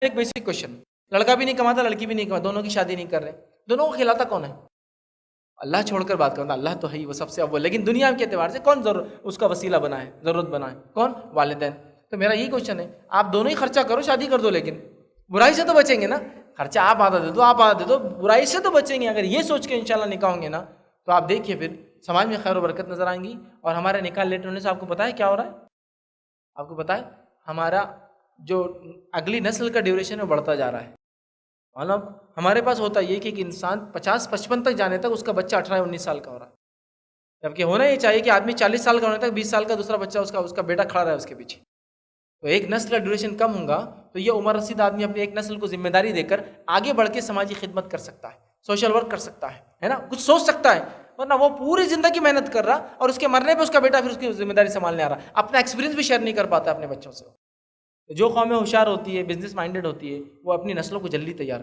एक basic question, लड़का भी नहीं कमाता लड़की भी नहीं कमाता, दोनों की शादी नहीं कर रहे, दोनों को खिलाता कौन है? अल्लाह छोड़कर बात करता, अल्लाह तो है ही, वो सबसे अव्वल, लेकिन दुनिया के एतबार से कौन उसका वसीला बना है, ज़रूरत बना है, कौन? वालिदैन। तो मेरा यही क्वेश्चन है, आप दोनों ही खर्चा करो, शादी कर दो, लेकिन बुराई से तो बचेंगे ना। खर्चा आप आधा दे दो, आप आधा दे दो, बुराई से तो बचेंगे। अगर ये सोच के इंशाल्लाह निकाह होंगे ना, तो आप देखिए फिर समाज में खैर और बरकत नजर आएंगी। और हमारे निकाह लेट होने से आपको पता है क्या हो रहा है? आपको पता है हमारा जो अगली नस्ल का ड्यूरेशन है बढ़ता जा रहा है। मतलब हमारे पास होता ये कि एक इंसान 50-55 तक जाने तक उसका बच्चा 18-19 साल का हो रहा है, जबकि होना ये चाहिए कि आदमी 40 साल का होने तक 20 साल का दूसरा बच्चा उसका बेटा खड़ा रहा है उसके पीछे। तो एक नस्ल का ड्यूरेशन कम होगा तो ये उम्र रसीद आदमी अपनी एक नस्ल को जिम्मेदारी देकर आगे बढ़ के समाजी खिदमत कर सकता है, सोशल वर्क कर सकता है ना, कुछ सोच सकता है। वरना वो पूरी जिंदगी मेहनत कर रहा और उसके मरने पे उसका बेटा फिर उसकी जिम्मेदारी संभालने आ रहा, अपना एक्सपीरियंस भी शेयर नहीं कर पाता अपने बच्चों से। जो कौमें होशियार होती है, बिजनेस माइंडेड होती है, वो अपनी नस्लों को जल्दी तैयार